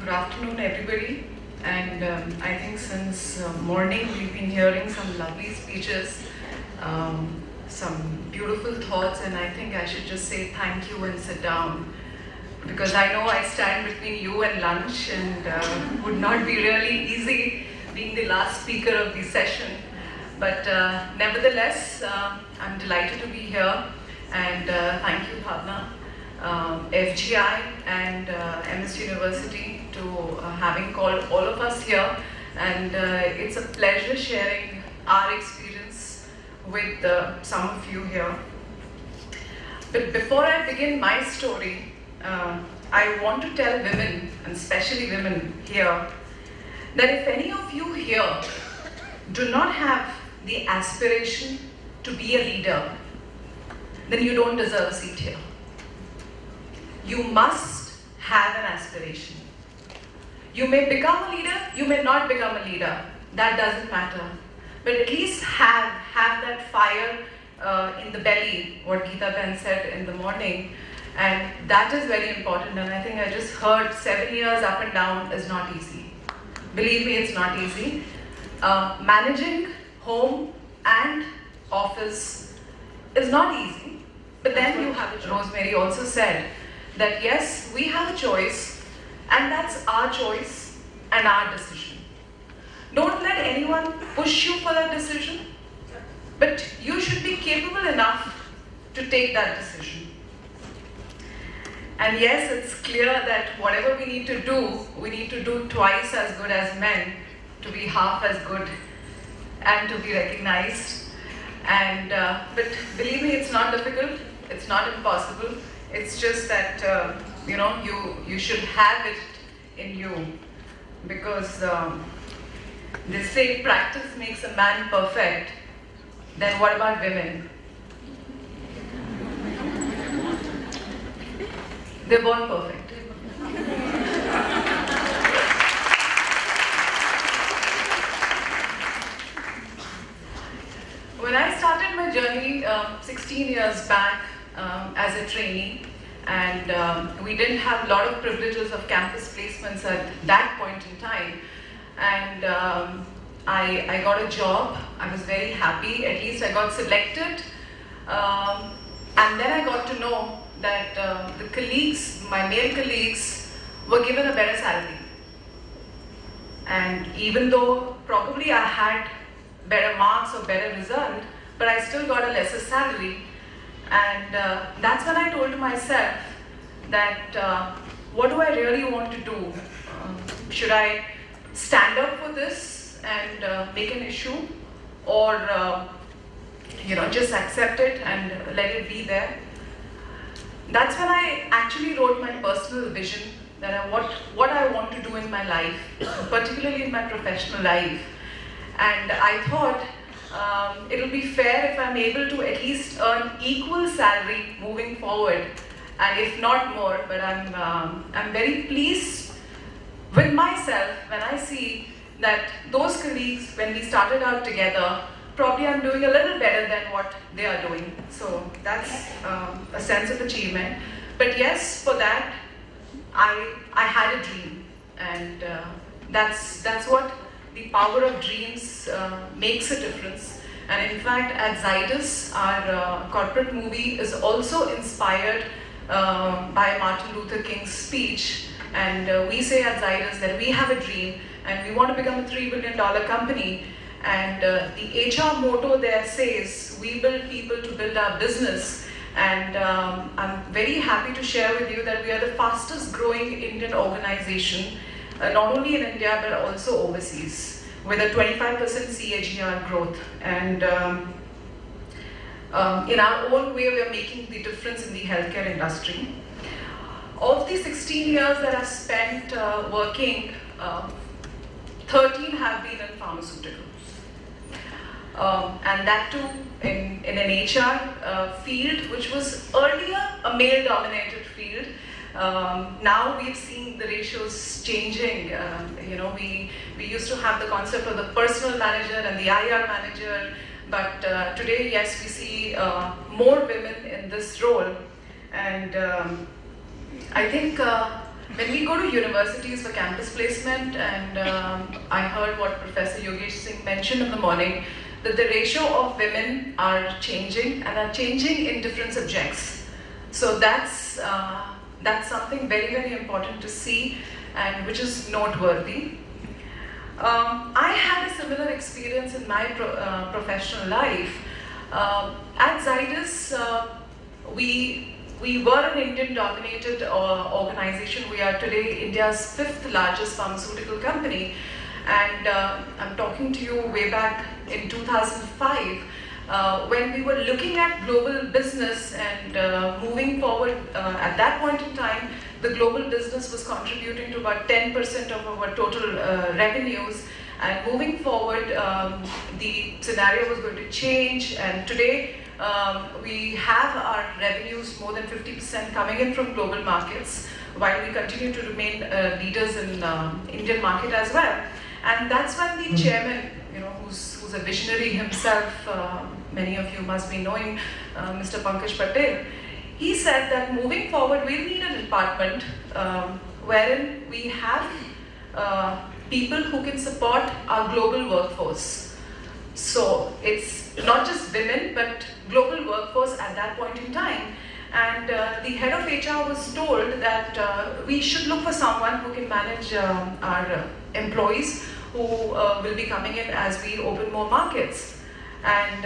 Good afternoon, everybody. And I think since morning we've been hearing some lovely speeches, some beautiful thoughts, and I think I should just say thank you and sit down. Because I know I stand between you and lunch, and would not be really easy being the last speaker of the session. But nevertheless, I'm delighted to be here, and thank you, Bhavna, FGI and MS University to having called all of us here, and it's a pleasure sharing our experience with some of you here. But before I begin my story, I want to tell women, and especially women here, that if any of you here do not have the aspiration to be a leader, then you don't deserve a seat here. You must have an aspiration. You may become a leader, you may not become a leader. That doesn't matter. But at least have that fire in the belly, what Geeta Ben said in the morning. And that is very important. And I think I just heard 7 years up and down is not easy. Believe me, it's not easy. Managing home and office is not easy. But then you have it. Rosemary also said that yes, we have a choice, and that's our choice and our decision. Don't let anyone push you for that decision, but you should be capable enough to take that decision. And yes, it's clear that whatever we need to do twice as good as men to be half as good and to be recognized. And but believe me, it's not difficult, it's not impossible. It's just that you should have it in you, because they say practice makes a man perfect. Then what about women? They're born perfect. When I started my journey 16 years back as a trainee, and we didn't have a lot of privileges of campus placements at that point in time, and I got a job. I was very happy. At least I got selected, and then I got to know that the colleagues, my male colleagues, were given a better salary. And even though probably I had better marks or better result, but I still got a lesser salary. And that's when I told myself that what do I really want to do? Should I stand up for this and make an issue, or just accept it and let it be there? That's when I actually wrote my personal vision, that what I want to do in my life, particularly in my professional life. And I thought it'll be fair if I'm able to at least earn equal salary moving forward, and if not more. But I'm very pleased with myself when I see that those colleagues, when we started out together, probably I'm doing a little better than what they are doing. So that's a sense of achievement. But yes, for that, I had a dream, and that's what the power of dreams makes a difference. And in fact, at Zydus, our corporate movie is also inspired by Martin Luther King's speech. And we say at Zydus that we have a dream and we want to become a $3 billion company. And the HR motto there says, we build people to build our business. And I'm very happy to share with you that we are the fastest growing Indian organization, not only in India but also overseas, with a 25% CAGR growth. And in our own way, we are making the difference in the healthcare industry. Of the 16 years that I've spent working, 13 have been in pharmaceuticals. And that too in an HR field, which was earlier a male-dominated field. Now we've seen the ratios changing. We used to have the concept of the personal manager and the IR manager, but today, yes, we see more women in this role. And I think when we go to universities for campus placement, and I heard what Professor Yogesh Singh mentioned in the morning, that the ratio of women are changing, and are changing in different subjects. So that's something very, very important to see, and which is noteworthy. I had a similar experience in my professional life. At Zydus, we were an Indian-dominated organization. We are today India's 5th largest pharmaceutical company. And I'm talking to you way back in 2005, when we were looking at global business and moving forward. At that point in time, the global business was contributing to about 10% of our total revenues. And moving forward, the scenario was going to change. And today, we have our revenues more than 50% coming in from global markets, while we continue to remain leaders in Indian market as well. And that's when the chairman, who's a visionary himself, many of you must be knowing, Mr. Pankaj Patel, he said that moving forward, we'll need a department wherein we have people who can support our global workforce. So it's not just women, but global workforce at that point in time. And the head of HR was told that we should look for someone who can manage our employees who will be coming in as we open more markets. And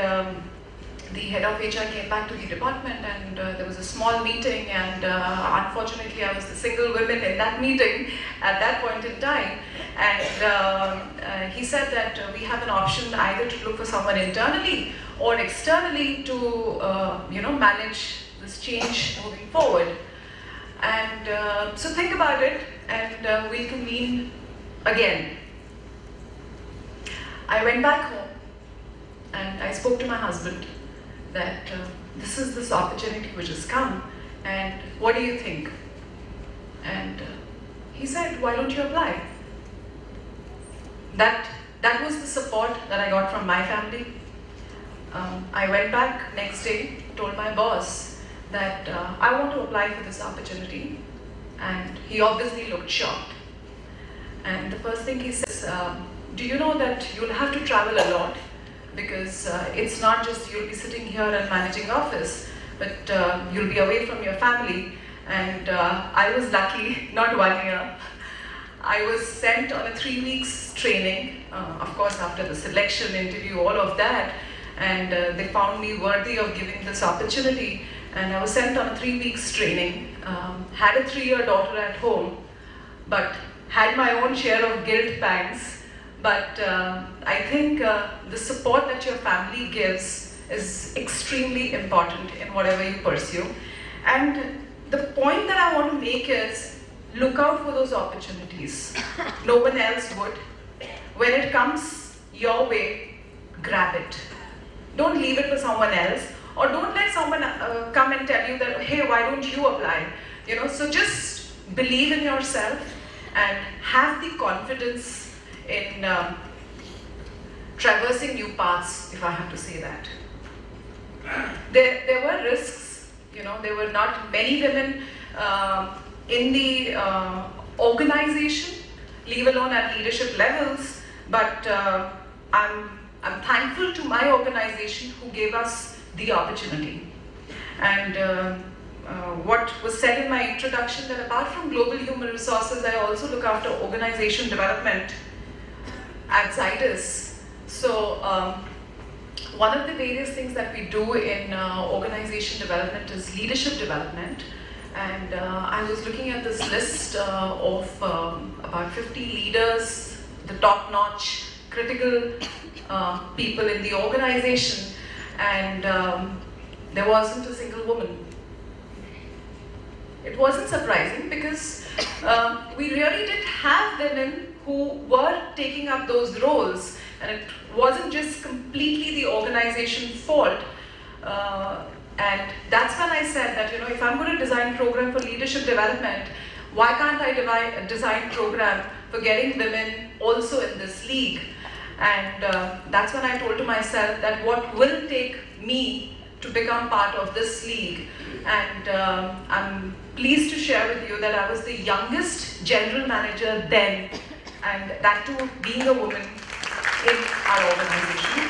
the head of HR came back to the department, and there was a small meeting, and unfortunately I was the single woman in that meeting at that point in time. And he said that we have an option either to look for someone internally or externally to manage this change moving forward. And so think about it, and we'll convene again. I went back home and I spoke to my husband that this is this opportunity which has come, and what do you think? And he said, why don't you apply? That was the support that I got from my family. I went back next day, told my boss that I want to apply for this opportunity, and he obviously looked shocked. And the first thing he says, do you know that you'll have to travel a lot? Because it's not just you'll be sitting here and managing office, but you'll be away from your family. And I was lucky, not 1 year. I was sent on a 3 weeks training, of course after the selection, interview, all of that. And they found me worthy of giving this opportunity. And I was sent on a 3 weeks training, had a 3-year daughter at home, but had my own share of guilt pangs. But I think the support that your family gives is extremely important in whatever you pursue. And the point that I want to make is, look out for those opportunities. No one else would. When it comes your way, grab it. Don't leave it for someone else, or don't let someone come and tell you that, hey, why don't you apply? So just believe in yourself and have the confidence in traversing new paths, if I have to say that. There were risks, there were not many women in the organization, leave alone at leadership levels, but I'm thankful to my organization who gave us the opportunity. And what was said in my introduction, that apart from global human resources, I also look after organization development at Zydus. So one of the various things that we do in organization development is leadership development. And I was looking at this list of about 50 leaders, the top-notch, critical people in the organization, and there wasn't a single woman. It wasn't surprising because we really didn't have women who were taking up those roles, and it wasn't just completely the organization's fault. And that's when I said that, if I'm going to design a program for leadership development, why can't I design a program for getting women also in this league? And that's when I told to myself that what will take me to become part of this league, and I'm pleased to share with you that I was the youngest general manager then, and that too being a woman in our organization.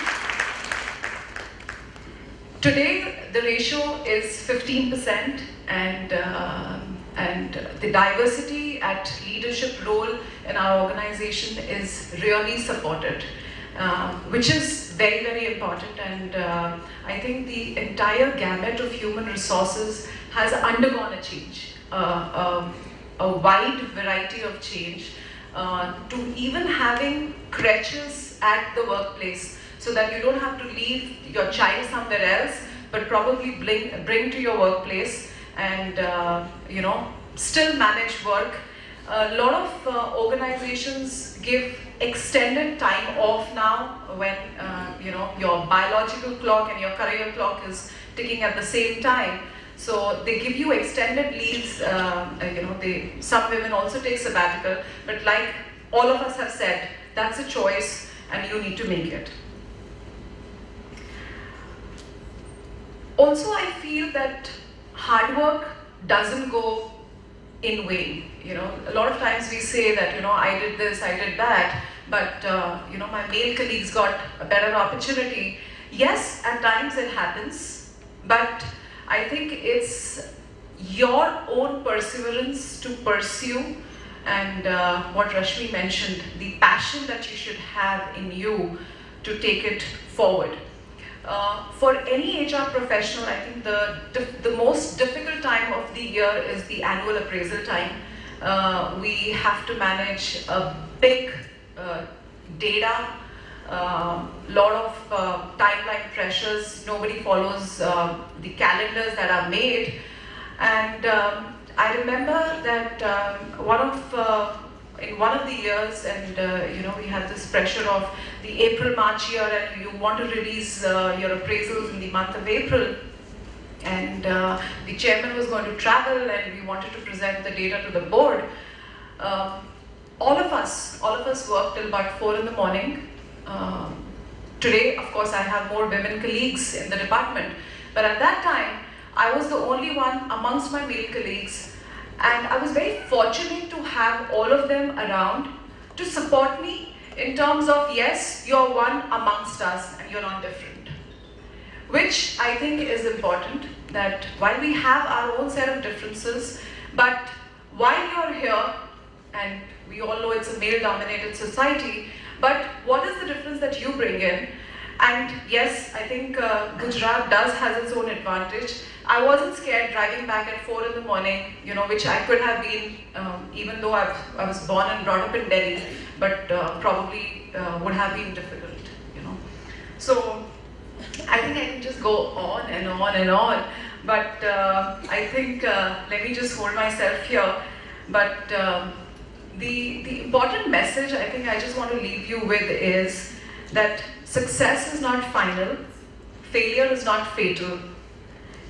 Today the ratio is 15%, and the diversity at leadership role in our organization is really supported, which is very, very important. And I think the entire gamut of human resources has undergone a change, a wide variety of change, to even having creches at the workplace, so that you don't have to leave your child somewhere else, but probably bring to your workplace and you know, still manage work. A lot of organizations give extended time off now when you know, your biological clock and your career clock is ticking at the same time. So they give you extended leaves. You know, some women also take sabbatical, but like all of us have said, that's a choice and you need to make it. Also, I feel that hard work doesn't go in vain. You know, a lot of times we say that, you know, I did this, I did that, but you know, my male colleagues got a better opportunity. Yes, at times it happens, but I think it's your own perseverance to pursue, and what Rashmi mentioned, the passion that you should have in you to take it forward. For any HR professional, I think the most difficult time of the year is the annual appraisal time. We have to manage a big data, lot of timeline pressures. Nobody follows the calendars that are made, and I remember that in one of the years, and you know, we had this pressure of the April-March year, and you want to release your appraisals in the month of April, and the chairman was going to travel, and we wanted to present the data to the board. All of us worked till about 4 in the morning. Today, of course, I have more women colleagues in the department, but at that time, I was the only one amongst my male colleagues. And I was very fortunate to have all of them around to support me in terms of, yes, you're one amongst us and you're not different. Which I think is important, that while we have our own set of differences, but while you're here, and we all know it's a male-dominated society, but what is the difference that you bring in? And yes, I think Gujarat does has its own advantage. I wasn't scared driving back at 4 in the morning, you know, which I could have been, even though I was born and brought up in Delhi, but probably would have been difficult, you know. So I think I can just go on and on and on, but I think let me just hold myself here. But the important message I think I just want to leave you with is that success is not final, failure is not fatal.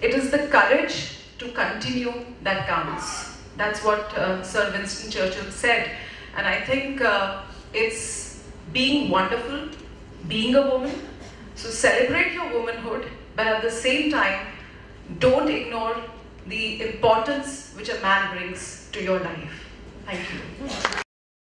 It is the courage to continue that counts. That's what Sir Winston Churchill said. And I think it's being wonderful, being a woman. So celebrate your womanhood, but at the same time, don't ignore the importance which a man brings to your life. Thank you.